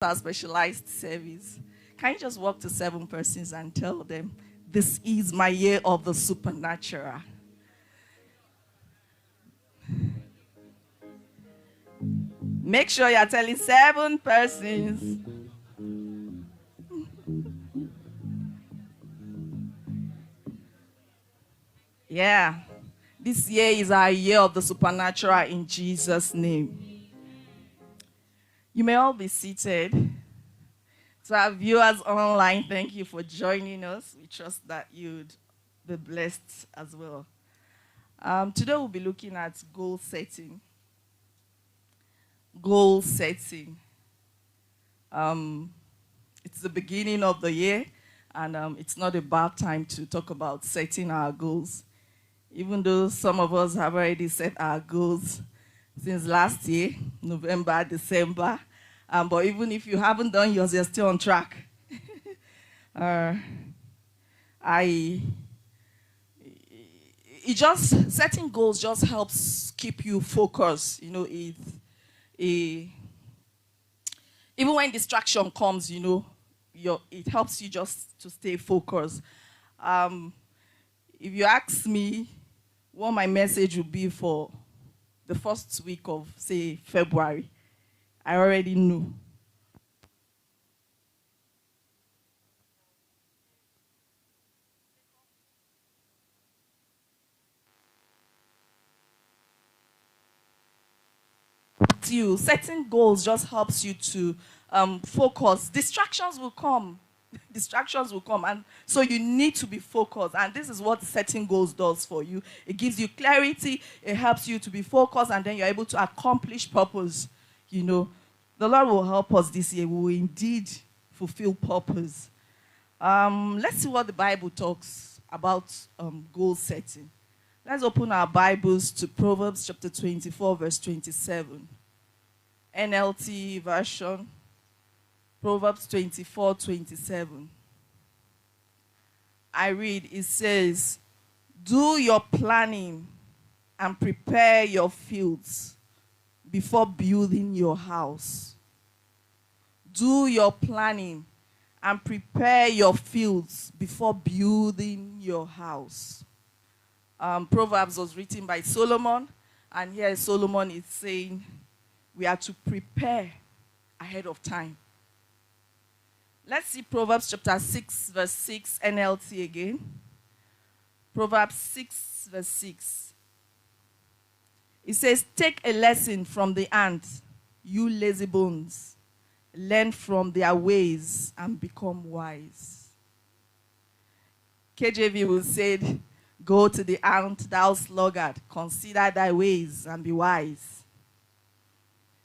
our specialized service. Can you just walk to 7 persons and tell them, this is my year of the supernatural? Make sure you're telling 7 persons. Yeah. This year is our year of the supernatural in Jesus' name. You may all be seated. To our viewers online, thank you for joining us. We trust that you'd be blessed as well. Today we'll be looking at goal setting. Goal setting. It's the beginning of the year, and it's not a bad time to talk about setting our goals. Even though some of us have already set our goals since last year, November, December. But even if you haven't done yours, you're still on track. Setting goals just helps keep you focused. You know, even when distraction comes, you know, it helps you just to stay focused. If you ask me what my message would be for the first week of, say, February, I already know. Setting goals just helps you to focus. Distractions will come. Distractions will come, and so you need to be focused, and this is what setting goals does for you. It gives you clarity, it helps you to be focused, and then you're able to accomplish purpose. You know, the Lord will help us this year. We will indeed fulfill purpose. Let's see what the Bible talks about goal setting. Let's open our Bibles to Proverbs chapter 24, verse 27. NLT version. Proverbs 24, 27. I read, it says, do your planning and prepare your fields before building your house. Do your planning and prepare your fields before building your house. Proverbs was written by Solomon, and here Solomon is saying we are to prepare ahead of time. Let's see Proverbs chapter 6, verse 6, NLT again. Proverbs 6, verse 6. It says, take a lesson from the ant, you lazy bones. Learn from their ways and become wise. KJV will say, go to the ant, thou sluggard, consider thy ways and be wise.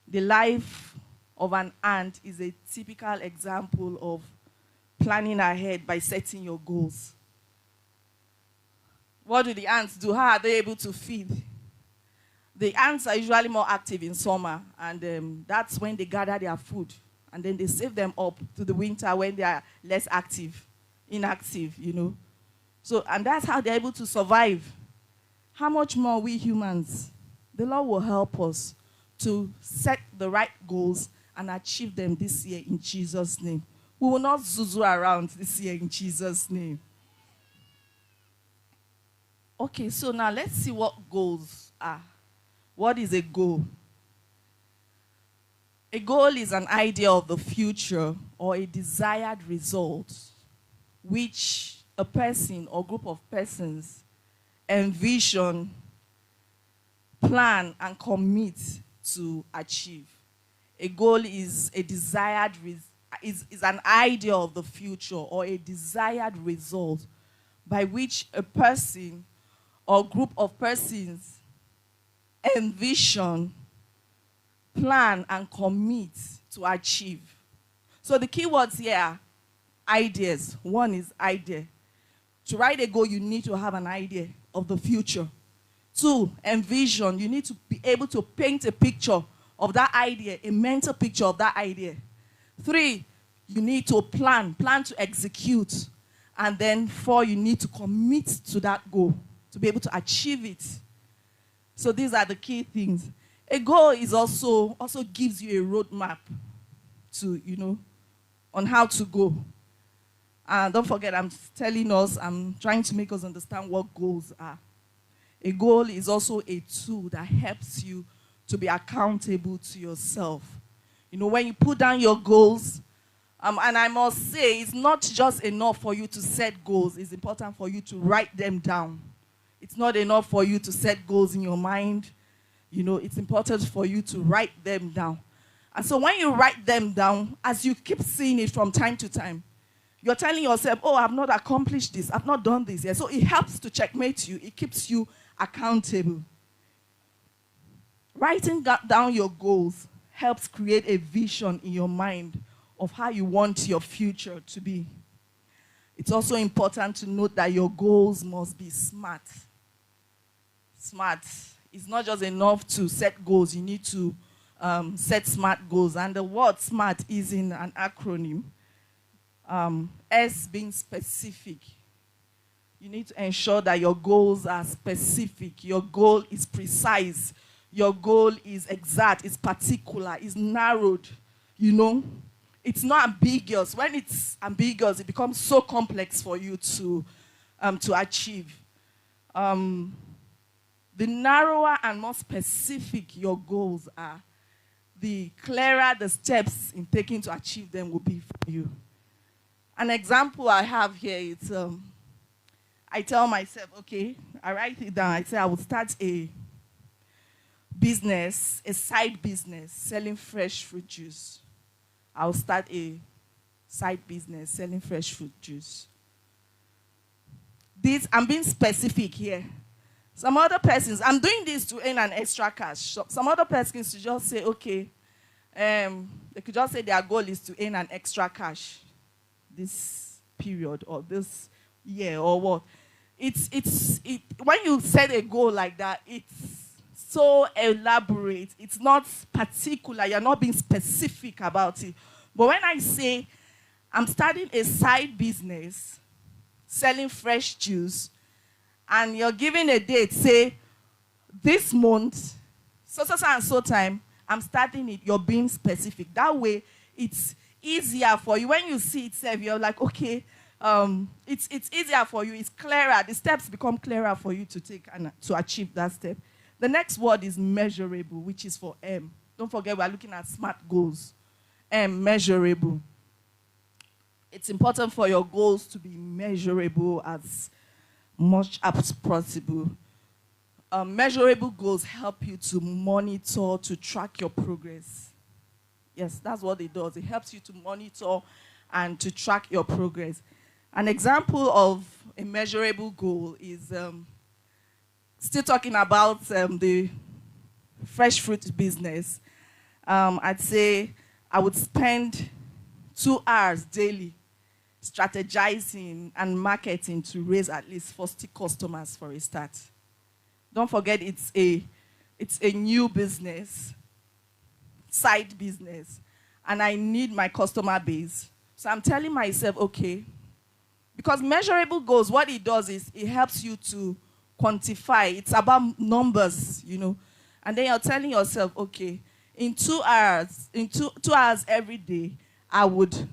The life of an ant is a typical example of planning ahead by setting your goals. What do the ants do? How are they able to feed? The ants are usually more active in summer, and that's when they gather their food. And then they save them up to the winter when they are less inactive, you know. So, and that's how they're able to survive. How much more we humans? The Lord will help us to set the right goals and achieve them this year in Jesus' name. We will not zuzu around this year in Jesus' name. Okay, so now let's see what goals are. What is a goal? A goal is an idea of the future or a desired result which a person or group of persons envision, plan, and commit to achieve. A goal is a desired is an idea of the future or a desired result by which a person or group of persons envision, plan, and commit to achieve. So the key words here are ideas. One is idea. To write a goal, you need to have an idea of the future. 2, envision. You need to be able to paint a picture of that idea, a mental picture of that idea. 3, you need to plan to execute. And then 4, you need to commit to that goal to be able to achieve it. So these are the key things. A goal is also gives you a roadmap to, on how to go. And don't forget, I'm trying to make us understand what goals are. A goal is also a tool that helps you to be accountable to yourself. When you put down your goals, and I must say, it's not just enough for you to set goals. It's important for you to write them down. It's not enough for you to set goals in your mind. It's important for you to write them down. And so when you write them down, as you keep seeing it from time to time, you're telling yourself, oh, I've not accomplished this. I've not done this yet. So it helps to checkmate you. It keeps you accountable. Writing down your goals helps create a vision in your mind of how you want your future to be. It's also important to note that your goals must be smart. Smart. It's not just enough to set goals. You need to set smart goals. And the word SMART is in an acronym. S being specific. You need to ensure that your goals are specific. Your goal is precise. Your goal is exact, is particular, is narrowed. It's not ambiguous. When it's ambiguous, it becomes so complex for you to achieve. The narrower and more specific your goals are, the clearer the steps in taking to achieve them will be for you. An example I have here is, I tell myself, okay, I write it down. I say I will start a business, a side business, selling fresh fruit juice. I'll start a side business selling fresh fruit juice. I'm being specific here. Some other persons, I'm doing this to earn an extra cash. Some other persons to just say, okay, they could just say their goal is to earn an extra cash this period or this year or what. When you set a goal like that, it's so elaborate. It's not particular. You're not being specific about it. But when I say I'm starting a side business, selling fresh juice, and you're giving a date, say, this month, so and so time, I'm starting it, you're being specific. That way, it's easier for you. When you see it, you're like, okay, it's easier for you. It's clearer. The steps become clearer for you to take and to achieve that step. The next word is measurable, which is for M. Don't forget, we're looking at SMART goals. M, measurable. It's important for your goals to be measurable as much as possible. Measurable goals help you to monitor, to track your progress. Yes, that's what it does. It helps you to monitor and to track your progress. An example of a measurable goal is still talking about the fresh fruit business. I'd say I would spend 2 hours daily strategizing and marketing to raise at least 40 customers for a start. Don't forget, it's a new business, side business, and I need my customer base. So I'm telling myself, okay, because measurable goals, what it does is it helps you to quantify. It's about numbers, And then you're telling yourself, okay, in 2 hours, in two hours every day, I would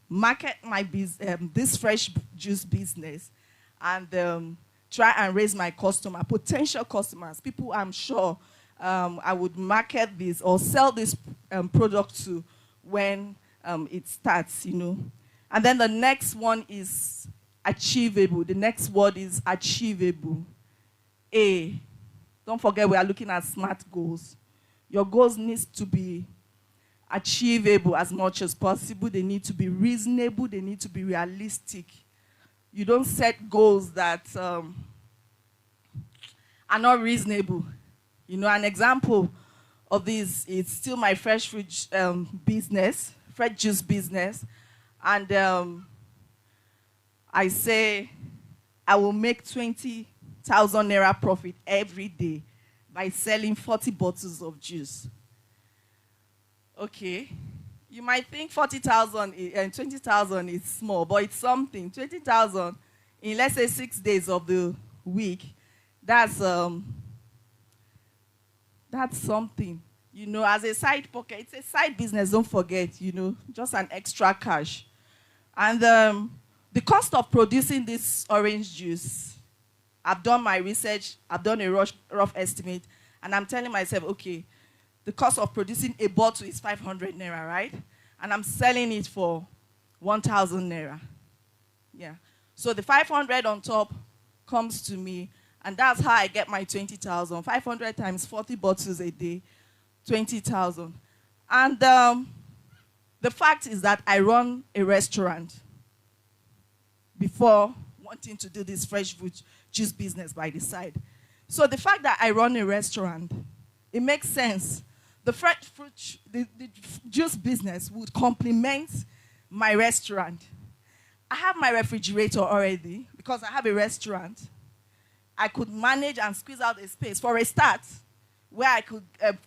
market my this fresh juice business and try and raise my potential customers, people I'm sure I would market this or sell this product to when it starts, And then the next one is achievable. The next word is achievable. A. Don't forget, we are looking at SMART goals. Your goals need to be achievable as much as possible. They need to be reasonable. They need to be realistic. You don't set goals that are not reasonable. An example of this is still my fresh fruit business, fresh juice business. And I say I will make 20,000 naira profit every day by selling 40 bottles of juice. Okay. You might think 40,000 and 20,000 is small, but it's something. 20,000 in, let's say, 6 days of the week, that's something. as a side pocket. It's a side business, don't forget, just an extra cash. And the cost of producing this orange juice, I've done my research, I've done a rough estimate, and I'm telling myself, okay, the cost of producing a bottle is 500 naira, right? And I'm selling it for 1,000 naira. Yeah. So the 500 on top comes to me, and that's how I get my 20,000. 500 times 40 bottles a day, 20,000. And the fact is that I run a restaurant before wanting to do this fresh fruit juice business by the side. So the fact that I run a restaurant, it makes sense. The fresh fruit, the juice business would complement my restaurant. I have my refrigerator already because I have a restaurant. I could manage and squeeze out a space for a start where I could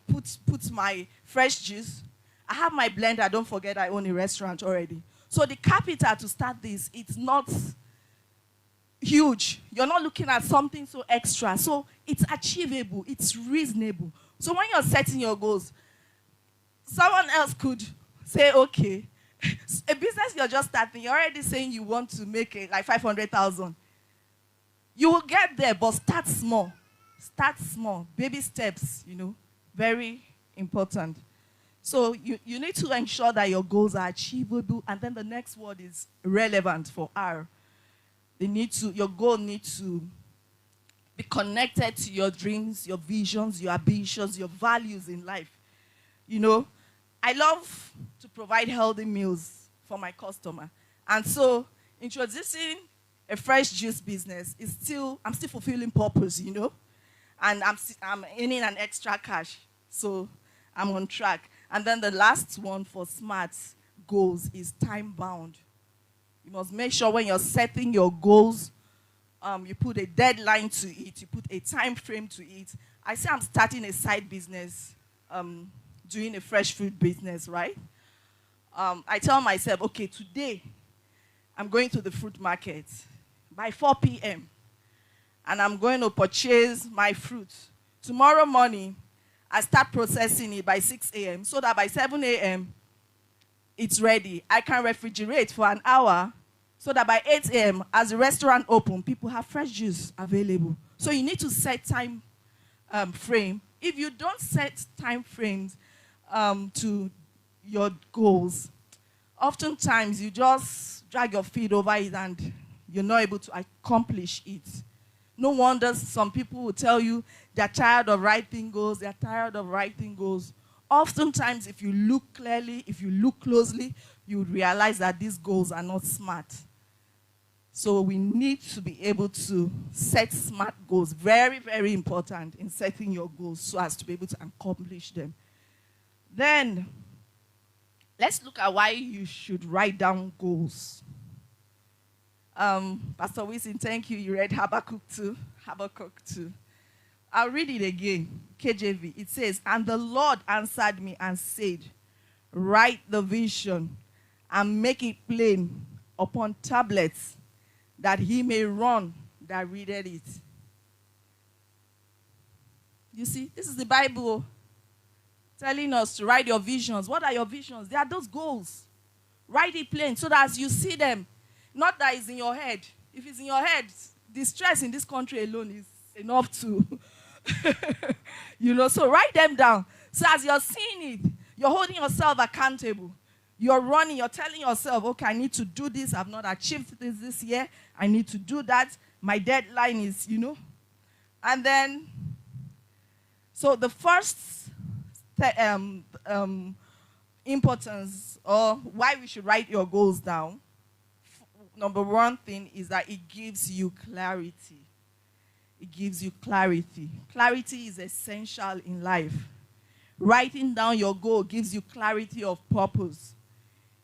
put my fresh juice. I have my blender. Don't forget I own a restaurant already. So the capital to start this, it's not huge. You're not looking at something so extra. So it's achievable. It's reasonable. So when you're setting your goals, someone else could say, okay, a business you're just starting, you're already saying you want to make it like 500,000. You will get there, but start small. Start small. Baby steps, very important. So you need to ensure that your goals are achievable, and then the next word is relevant for R. Your goal needs to be connected to your dreams, your visions, your ambitions, your values in life. I love to provide healthy meals for my customer. And so introducing a fresh juice business I'm still fulfilling purpose, and I'm earning an extra cash. So I'm on track. And then the last one for SMART goals is time bound. You must make sure when you're setting your goals, you put a deadline to it, you put a time frame to it. I say I'm starting a side business, doing a fresh food business, right? I tell myself, okay, today I'm going to the fruit market by 4 p.m. and I'm going to purchase my fruit. Tomorrow morning, I start processing it by 6 a.m. so that by 7 a.m., it's ready. I can refrigerate for an hour so that by 8 a.m., as the restaurant opens, people have fresh juice available. So you need to set time frame. If you don't set time frames to your goals, oftentimes you just drag your feet over it and you're not able to accomplish it. No wonder some people will tell you they're tired of writing goals, they're tired of writing goals. Oftentimes, if you look clearly, if you look closely, you would realize that these goals are not smart. So we need to be able to set smart goals. Very, very important in setting your goals so as to be able to accomplish them. Then, let's look at why you should write down goals. Pastor Wilson, thank you. You read Habakkuk 2. Habakkuk 2. I'll read it again. KJV. It says, and the Lord answered me and said, write the vision and make it plain upon tablets, that he may run that readeth it. You see, this is the Bible telling us to write your visions. What are your visions? They are those goals. Write it plain so that as you see them, not that it's in your head. If it's in your head, the stress in this country alone is enough to, so write them down. So as you're seeing it, you're holding yourself accountable. You're running, you're telling yourself, okay, I need to do this. I've not achieved this year. I need to do that. My deadline is, And then, so the first importance or why we should write your goals down, number one thing is that it gives you clarity. It gives you clarity. Clarity is essential in life. Writing down your goal gives you clarity of purpose.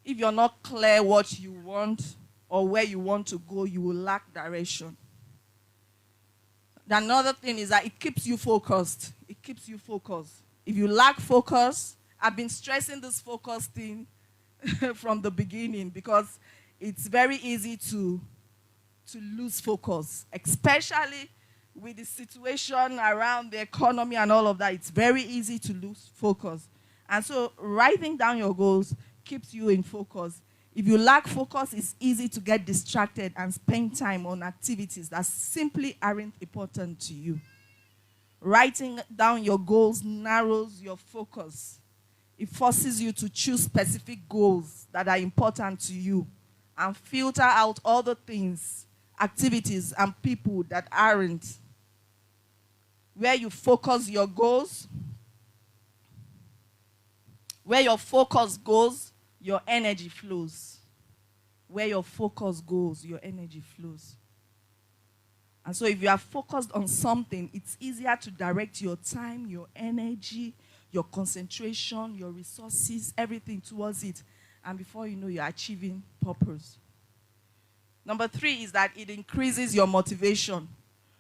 If you're not clear what you want or where you want to go, you will lack direction. Another thing is that it keeps you focused. It keeps you focused. If you lack focus, I've been stressing this focus thing from the beginning because it's very easy to lose focus, especially with the situation around the economy and all of that, it's very easy to lose focus. And so writing down your goals keeps you in focus. If you lack focus, it's easy to get distracted and spend time on activities that simply aren't important to you. Writing down your goals narrows your focus. It forces you to choose specific goals that are important to you and filter out other things, activities, and people that aren't. Where you focus your goals, where your focus goes, your energy flows. Where your focus goes, your energy flows. And so if you are focused on something, it's easier to direct your time, your energy, your concentration, your resources, everything towards it. And before you know, you're achieving purpose. Number 3 is that it increases your motivation.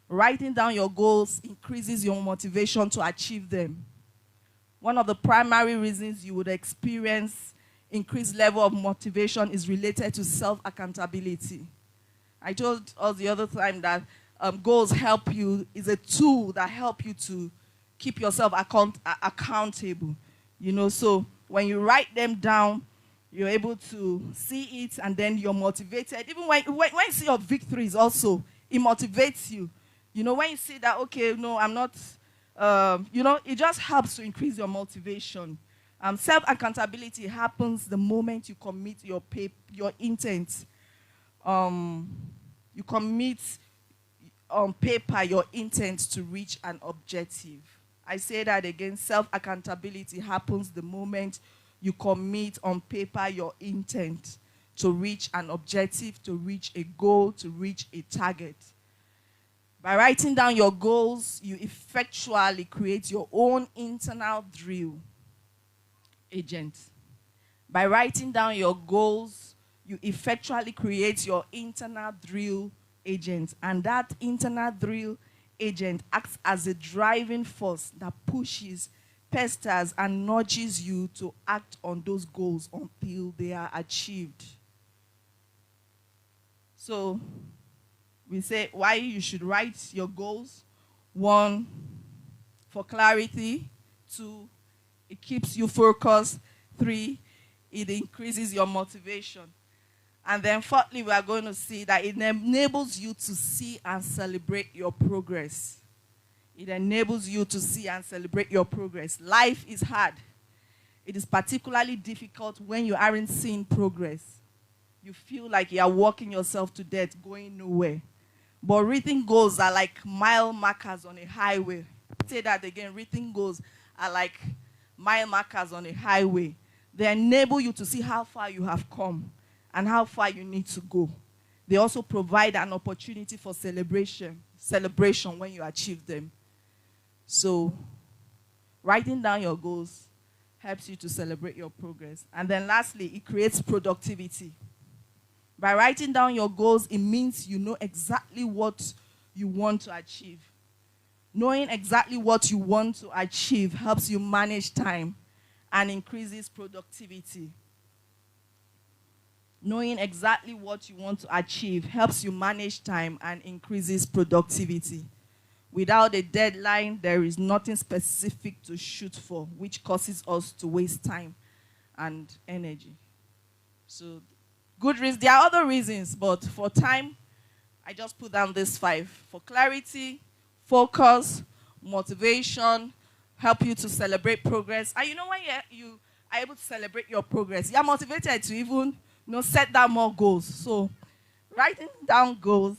Writing down your goals increases your motivation to achieve them. One of the primary reasons you would experience increased level of motivation is related to self-accountability. I told us the other time that goals help you, is a tool that help you to keep yourself accountable. You know, so when you write them down, you're able to see it, and then you're motivated. Even when you see your victories also, it motivates you. You know, when you see that, okay, no, I'm not, you know, it just helps to increase your motivation. Self-accountability happens the moment you commit your intent. You commit on paper your intent to reach an objective. I say that again, self-accountability happens the moment you commit on paper your intent to reach an objective, to reach a goal, to reach a target. By writing down your goals, you effectually create your own internal drill agent. By writing down your goals, you effectually create your internal drill agent. And that internal drill agent acts as a driving force that pushes, pesters, and nudges you to act on those goals until they are achieved. So, we say why you should write your goals. 1, for clarity. 2, it keeps you focused. 3, it increases your motivation. And then 4thly, we are going to see that it enables you to see and celebrate your progress. It enables you to see and celebrate your progress. Life is hard. It is particularly difficult when you aren't seeing progress. You feel like you are walking yourself to death, going nowhere. But written goals are like mile markers on a highway. Say that again. Written goals are like mile markers on a highway. They enable you to see how far you have come and how far you need to go. They also provide an opportunity for celebration when you achieve them. So, writing down your goals helps you to celebrate your progress. And then lastly, it creates productivity. By writing down your goals, it means you know exactly what you want to achieve. Knowing exactly what you want to achieve helps you manage time and increases productivity. Knowing exactly what you want to achieve helps you manage time and increases productivity. Without a deadline, there is nothing specific to shoot for, which causes us to waste time and energy. So, good reasons. There are other reasons, but for time, I just put down these 5. For clarity, focus, motivation, help you to celebrate progress. And you know when you are able to celebrate your progress, you are motivated to even set down more goals. So writing down goals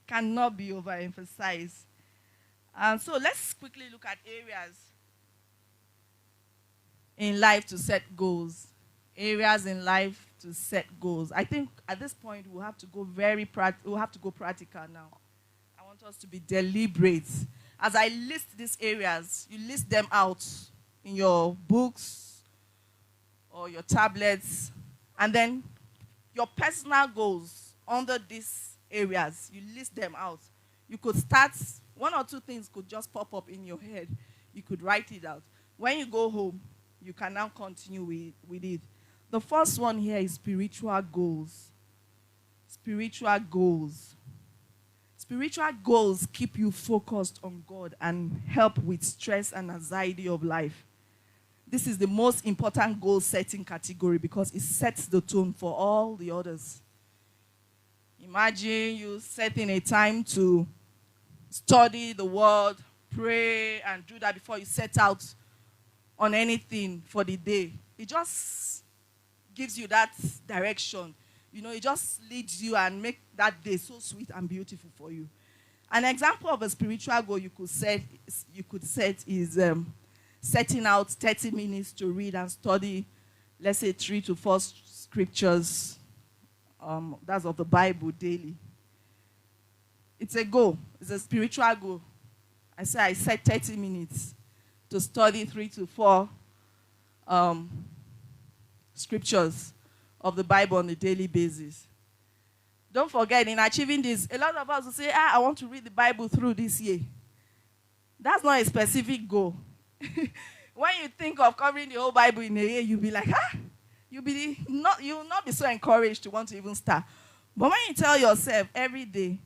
cannot be overemphasized. And so let's quickly look at areas in life to set goals. Areas in life to set goals. I think at this point we'll have to go practical now. I want us to be deliberate. As I list these areas, you list them out in your books or your tablets, and then your personal goals under these areas, you list them out. You could start, 1 or 2 things could just pop up in your head. You could write it out. When you go home, you can now continue with it. The first one here is spiritual goals. Spiritual goals. Spiritual goals keep you focused on God and help with stress and anxiety of life. This is the most important goal setting category because it sets the tone for all the others. Imagine you setting a time to study the word, pray, and do that before you set out on anything for the day. It just gives you that direction. You know, it just leads you and make that day so sweet and beautiful for you. An example of a spiritual goal you could set is setting out 30 minutes to read and study, let's say 3 to 4 scriptures, that's of the Bible daily. It's a goal. It's a spiritual goal. I set 30 minutes to study 3 to 4 scriptures of the Bible on a daily basis. Don't forget, in achieving this, a lot of us will say, I want to read the Bible through this year. That's not a specific goal. When you think of covering the whole Bible in a year, you'll be like, you will not be so encouraged to want to even start. But when you tell yourself every day,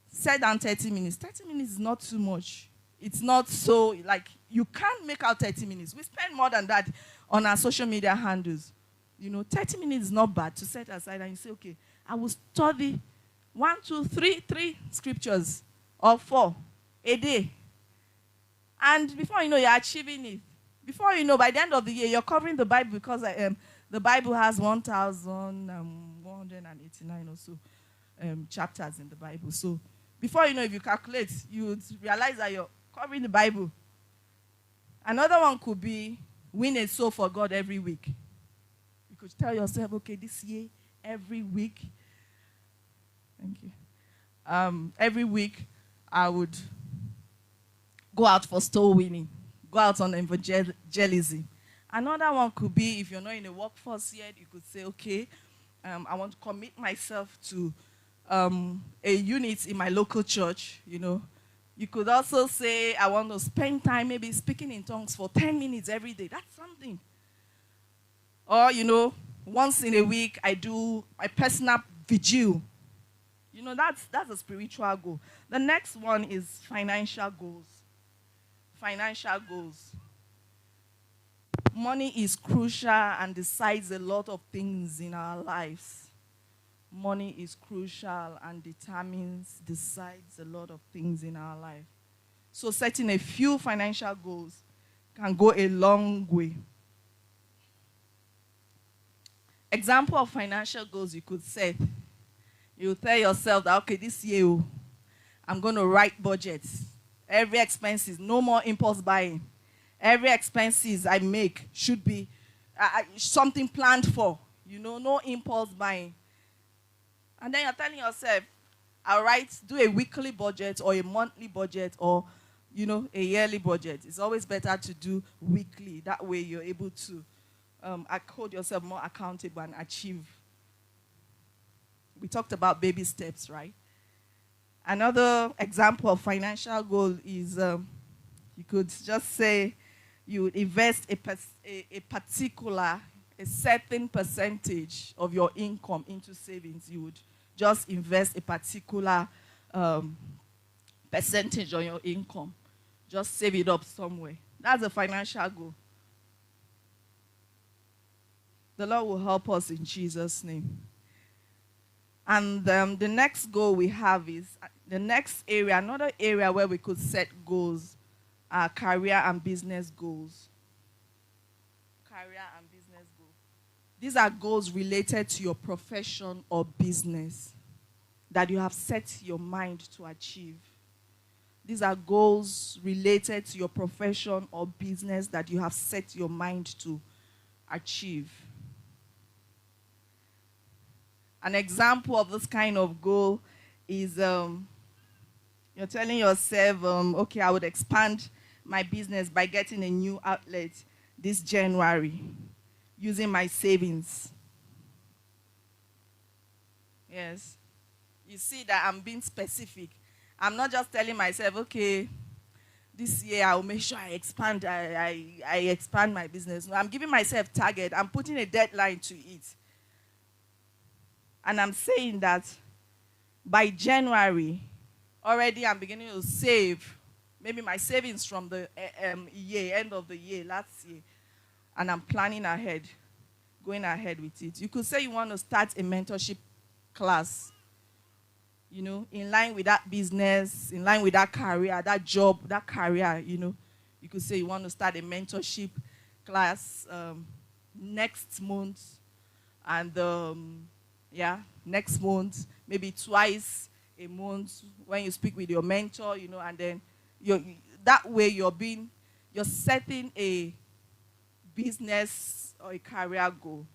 set down 30 minutes. 30 minutes is not too much. It's not so, like, you can't make out 30 minutes. We spend more than that on our social media handles. 30 minutes is not bad to set aside and you say, okay, I will study 1, 2, 3 scriptures or 4 a day. And before you know, you're achieving it. Before you know, by the end of the year, you're covering the Bible because the Bible has 1,189 or so chapters in the Bible. So before you know, if you calculate, you would realize that you're covering the Bible. Another one could be win a soul for God every week. You could tell yourself, okay, this year, every week, thank you. Every week, I would go out for soul winning, go out on evangelism. Another one could be, if you're not in the workforce yet, you could say, okay, I want to commit myself to a unit in my local church, You could also say, I want to spend time maybe speaking in tongues for 10 minutes every day. That's something. Or, once in a week, I do my personal vigil. That's a spiritual goal. The next one is financial goals. Financial goals. Money is crucial and decides a lot of things in our lives. Money is crucial and decides a lot of things in our life. So setting a few financial goals can go a long way. Example of financial goals you could set. You tell yourself that, okay, this year I'm going to write budgets. Every expenses, no more impulse buying. Every expenses I make should be something planned for. No impulse buying. And then you're telling yourself, do a weekly budget or a monthly budget or, a yearly budget. It's always better to do weekly. That way you're able to hold yourself more accountable and achieve. We talked about baby steps, right? Another example of financial goal is you could just say you would invest a certain percentage of your income into savings. You would just invest a particular percentage on your income. Just save it up somewhere. That's a financial goal. The Lord will help us in Jesus' name. And the next goal we have is, another area where we could set goals are career and business goals. Career and business goals. These are goals related to your profession or business that you have set your mind to achieve. These are goals related to your profession or business that you have set your mind to achieve. An example of this kind of goal is you're telling yourself, okay, I would expand my business by getting a new outlet this January using my savings. Yes. You see that I'm being specific. I'm not just telling myself, okay, this year I'll make sure I expand my business. No, I'm giving myself target. I'm putting a deadline to it. And I'm saying that by January, already I'm beginning to save. Maybe my savings from the year, end of the year, last year. And I'm planning ahead, going ahead with it. You could say you want to start a mentorship class, in line with that business, in line with that career, that job, that career. You could say you want to start a mentorship class next month. And next month, maybe twice a month when you speak with your mentor, and then that way you're setting a business or a career goal.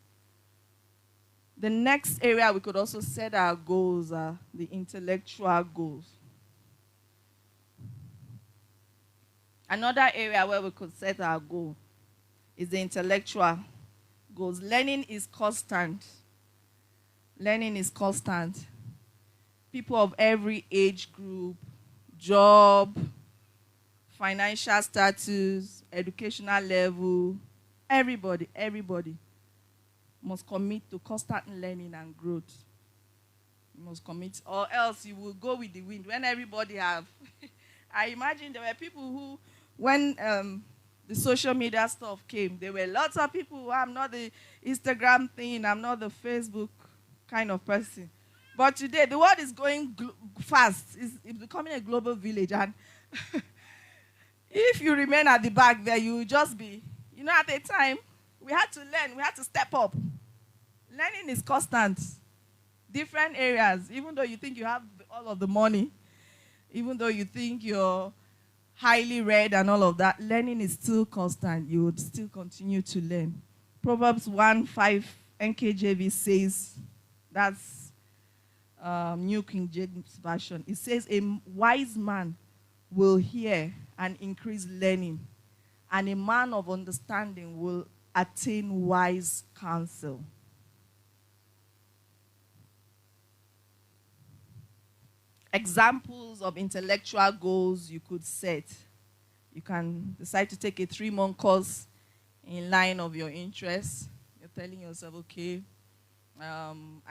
The next area we could also set our goals are the intellectual goals. Another area where we could set our goal is the intellectual goals. Learning is constant. Learning is constant. People of every age group, job, financial status, educational level, everybody must commit to constant learning and growth. You must commit, or else you will go with the wind. When everybody have, I imagine there were people who, when the social media stuff came, there were lots of people. I'm not the Instagram thing, I'm not the Facebook kind of person. But today, the world is going fast. It's becoming a global village. And if you remain at the back there, you will just be, at a time, we had to learn. We had to step up. Learning is constant. Different areas. Even though you think you have all of the money, even though you think you're highly read and all of that, learning is still constant. You would still continue to learn. Proverbs 1:5 NKJV says, that's New King James Version. It says, a wise man will hear and increase learning, and a man of understanding will attain wise counsel. Examples of intellectual goals you could set. You can decide to take a 3-month course in line of your interests. You're telling yourself, okay, I'm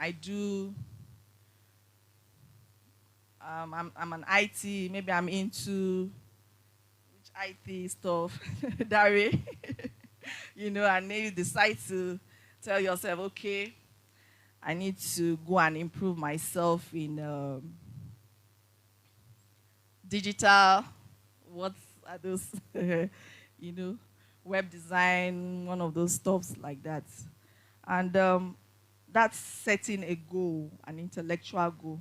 an IT, maybe I'm into IT stuff, that way, and then you decide to tell yourself, okay, I need to go and improve myself in digital, what are those, web design, one of those stuffs like that. And that's setting a goal, an intellectual goal.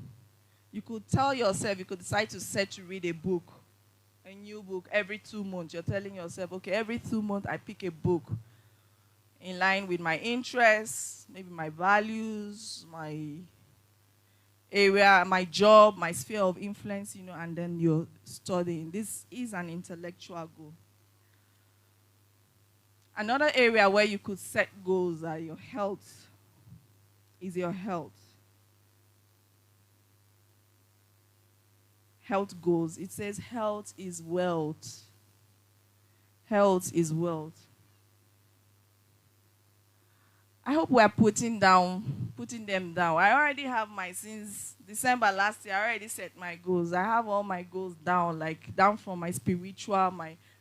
You could tell yourself, you could decide to read a book, a new book, every 2 months. You're telling yourself, okay, every 2 months I pick a book in line with my interests, maybe my values, my area, my job, my sphere of influence, and then you're studying. This is an intellectual goal. Another area where you could set goals are your health, is your health. Health goals. It says health is wealth. Health is wealth. I hope we're putting them down. I already have since December last year, I already set my goals. I have all my goals down, down from my spiritual,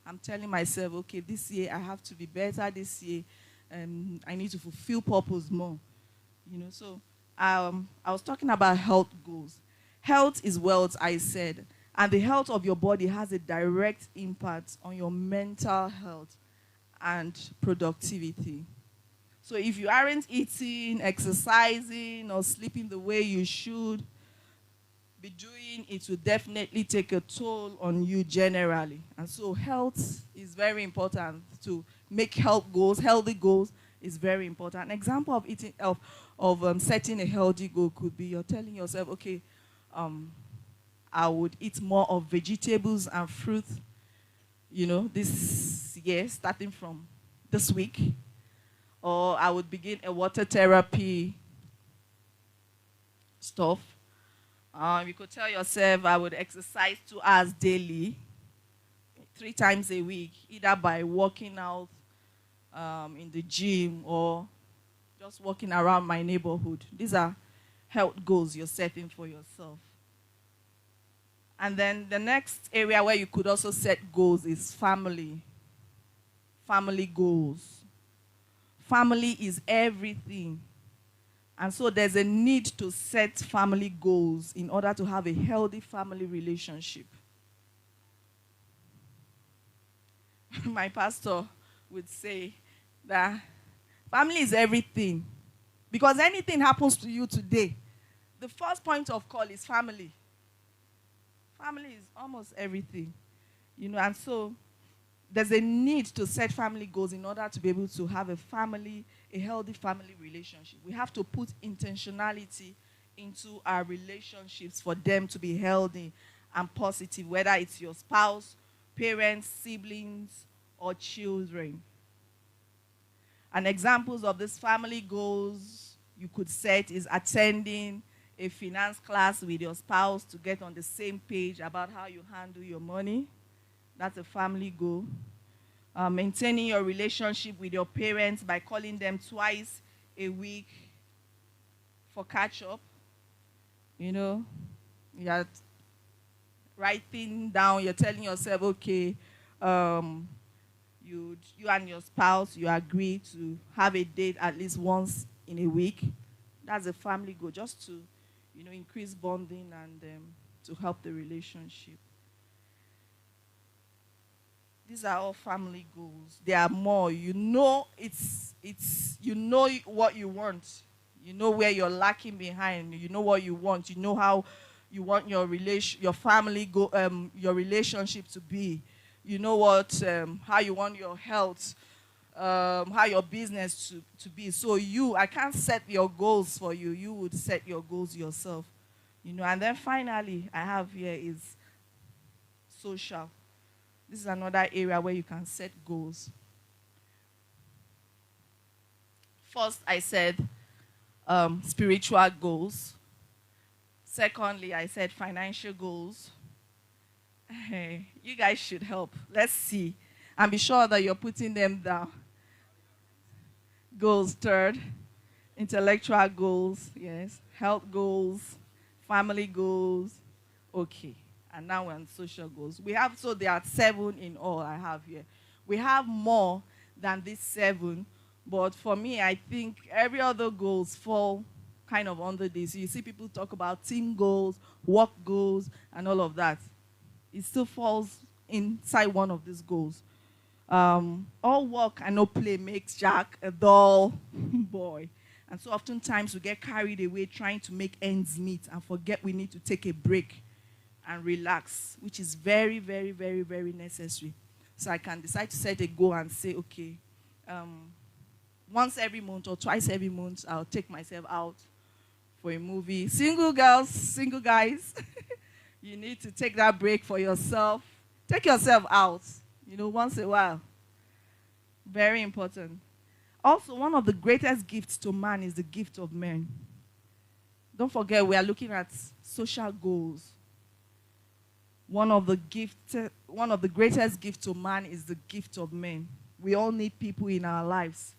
I'm telling myself, okay, this year I have to be better this year. I need to fulfill purpose more. So I was talking about health goals. Health is wealth, I said. And the health of your body has a direct impact on your mental health and productivity. So if you aren't eating, exercising, or sleeping the way you should be doing, it will definitely take a toll on you generally. And so health is very important. To make healthy goals is very important. An example of setting a healthy goal could be you're telling yourself, okay, I would eat more of vegetables and fruit, this year, starting from this week. Or I would begin a water therapy stuff. You could tell yourself I would exercise 2 hours daily, 3 times a week, either by working out in the gym or just walking around my neighborhood. These are health goals you're setting for yourself. And then the next area where you could also set goals is family. Family goals. Family is everything. And so there's a need to set family goals in order to have a healthy family relationship. My pastor would say that family is everything. Because anything happens to you today, the first point of call is family. Family is almost everything. And so there's a need to set family goals in order to be able to have a healthy family relationship. We have to put intentionality into our relationships for them to be healthy and positive, whether it's your spouse, parents, siblings, or children. And examples of these family goals you could set is attending a finance class with your spouse to get on the same page about how you handle your money. That's a family goal. Maintaining your relationship with your parents by calling them twice a week for catch up. You're writing down, you're telling yourself, okay, you and your spouse, you agree to have a date at least once in a week. That's a family goal, just to, increase bonding and to help the relationship. These are all family goals. There are more. You know what you want. You know where you're lacking behind. You know what you want. You know how you want your family your relationship to be. You know how you want your health, how your business to be. So I can't set your goals for you. You would set your goals yourself. And then finally, I have here is social. This is another area where you can set goals. First, I said spiritual goals. Secondly, I said financial goals. Hey, you guys should help. Let's see. And be sure that you're putting them down. Goals, third. Intellectual goals, yes. Health goals. Family goals. Okay. And now we're on social goals. So there are 7 in all I have here. We have more than these 7, but for me, I think every other goals fall kind of under this. You see people talk about team goals, work goals, and all of that. It still falls inside one of these goals. All work and no play makes Jack a dull boy. And so oftentimes we get carried away trying to make ends meet and forget we need to take a break and relax, which is very, very, very, very necessary. So I can decide to set a goal and say, okay, once every month or twice every month, I'll take myself out for a movie. Single girls, single guys, you need to take that break for yourself. Take yourself out, once in a while. Very important. Also, one of the greatest gifts to man is the gift of men. Don't forget, we are looking at social goals. One of the greatest gifts to man is the gift of men. We all need people in our lives.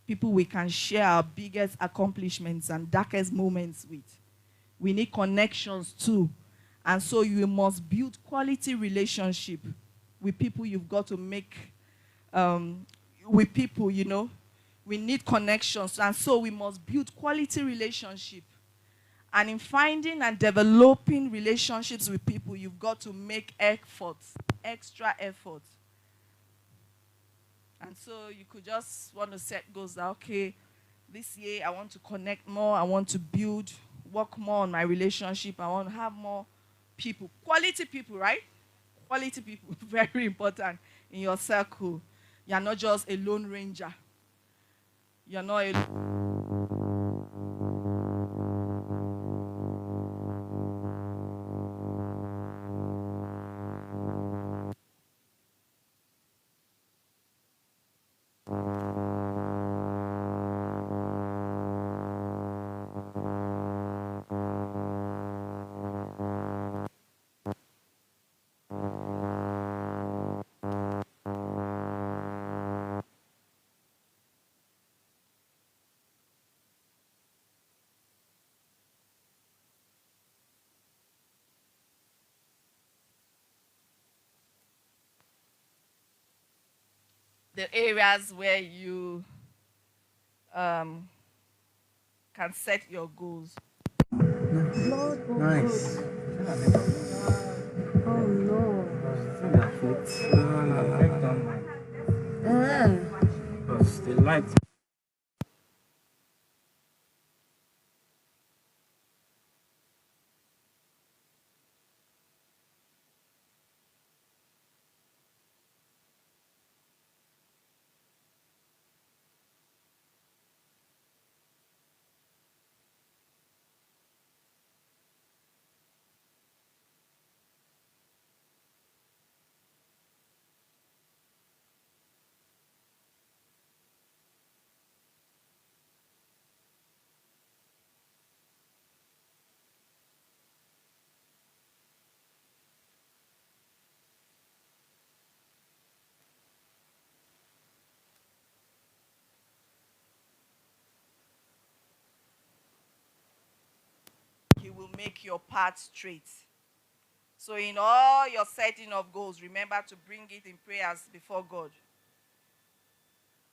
People we can share our biggest accomplishments and darkest moments with. We need connections too. And so you must build quality relationship with people you've got to make, with people, We need connections. And so we must build quality relationship. And in finding and developing relationships with people, you've got to make efforts, extra effort. And so you could just want to set goals that, okay, this year I want to connect more, I want to work more on my relationship, I want to have more people. Quality people, right? Quality people, very important in your circle. You're not just a lone ranger. You're not a... the areas where you can set your goals. Nice. Oh no. Because the light. He will make your path straight. So, in all your setting of goals, remember to bring it in prayers before God.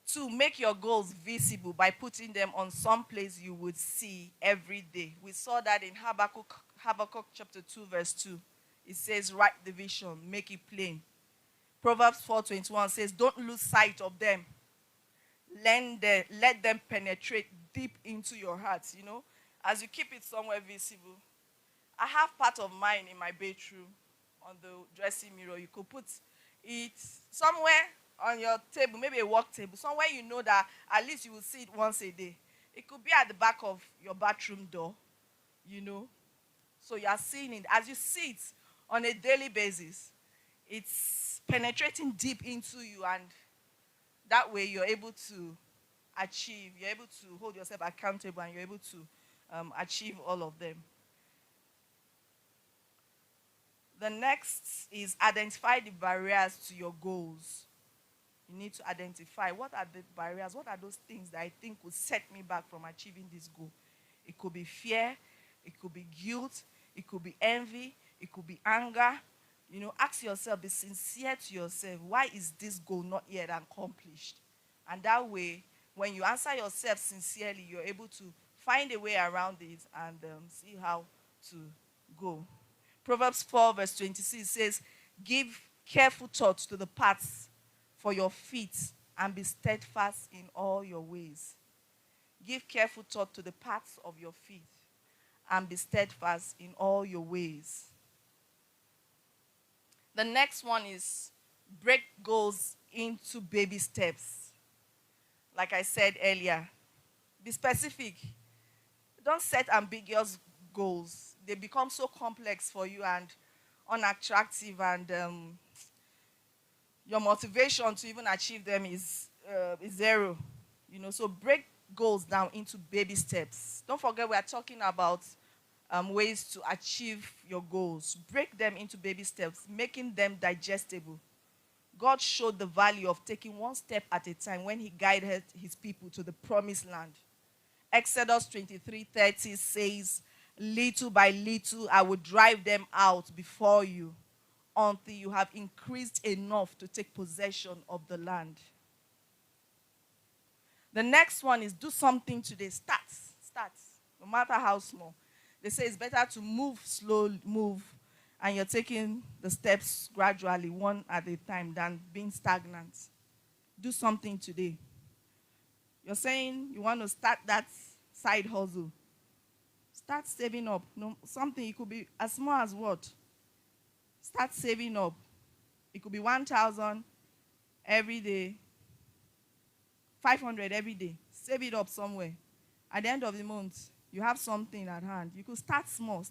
2, make your goals visible by putting them on some place you would see every day. We saw that in Habakkuk chapter 2, verse 2. It says, write the vision, make it plain. Proverbs 4:21 says, don't lose sight of them. Let them penetrate deep into your hearts, as you keep it somewhere visible. I have part of mine in my bedroom on the dressing mirror. You could put it somewhere on your table, maybe a work table, somewhere you know that at least you will see it once a day. It could be at the back of your bathroom door, So you are seeing it. As you see it on a daily basis, it's penetrating deep into you, and that way you're able to you're able to hold yourself accountable, and you're able to achieve all of them. The next is identify the barriers to your goals. You need to identify what are the barriers, what are those things that I think will set me back from achieving this goal. It could be fear, it could be guilt, it could be envy, it could be anger. Ask yourself, be sincere to yourself. Why is this goal not yet accomplished? And that way, when you answer yourself sincerely, you're able to find a way around it and see how to go. Proverbs 4 verse 26 says, give careful thought to the paths for your feet and be steadfast in all your ways. Give careful thought to the paths of your feet and be steadfast in all your ways. The next one is break goals into baby steps. Like I said earlier, be specific. Don't set ambiguous goals. They become so complex for you and unattractive, and your motivation to even achieve them is zero. So break goals down into baby steps. Don't forget, we are talking about ways to achieve your goals. Break them into baby steps, making them digestible. God showed the value of taking one step at a time when he guided his people to the promised land. Exodus 23:30 says, little by little I will drive them out before you until you have increased enough to take possession of the land. The next one is do something today. Start, no matter how small. They say it's better to move slowly, and you're taking the steps gradually, one at a time, than being stagnant. Do something today. You're saying you want to start that side hustle. Start saving up. Something, it could be as small as what? Start saving up. It could be 1,000 every day, 500 every day. Save it up somewhere. At the end of the month, you have something at hand. You could start small,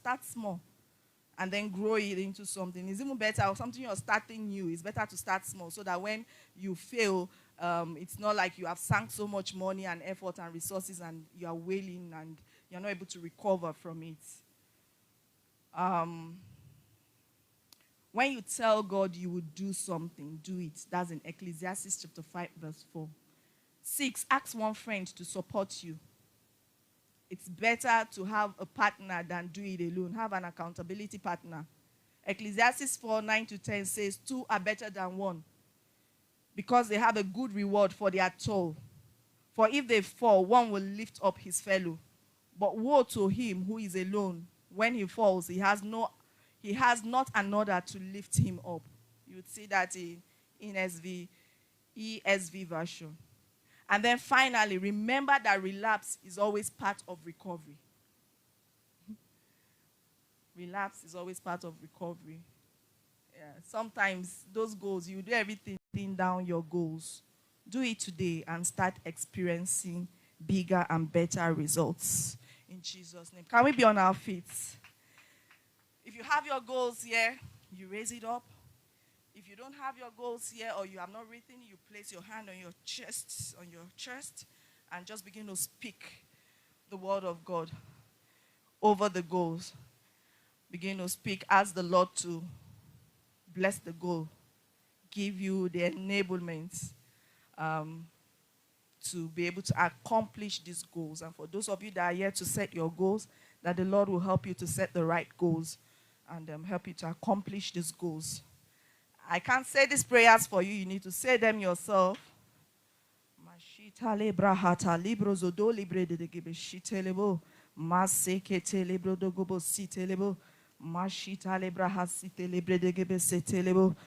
and then grow it into something. It's even better, or something you're starting new. It's better to start small so that when you fail, it's not like you have sunk so much money and effort and resources and you are wailing and you're not able to recover from it. When you tell God you will do something, do it. That's in Ecclesiastes chapter 5, verse 4. 6, ask one friend to support you. It's better to have a partner than do it alone. Have an accountability partner. Ecclesiastes 4, 9-10 says, 2 are better than 1. because they have a good reward for their toil. For if they fall, one will lift up his fellow. But woe to him who is alone. When he falls, he has not another to lift him up. You would see that in ESV version. And then finally, remember that relapse is always part of recovery. Relapse is always part of recovery. Yeah, sometimes those goals, you do everything down your goals. Do it today and start experiencing bigger and better results. In Jesus' name. Can we be on our feet? If you have your goals here, you raise it up. If you don't have your goals here or you have not written, you place your hand on your chest, and just begin to speak the word of God over the goals. Begin to speak, ask the Lord to bless the goal, give you the enablement to be able to accomplish these goals. And for those of you that are here to set your goals, that the Lord will help you to set the right goals and help you to accomplish these goals. I can't say these prayers for you. You need to say them yourself.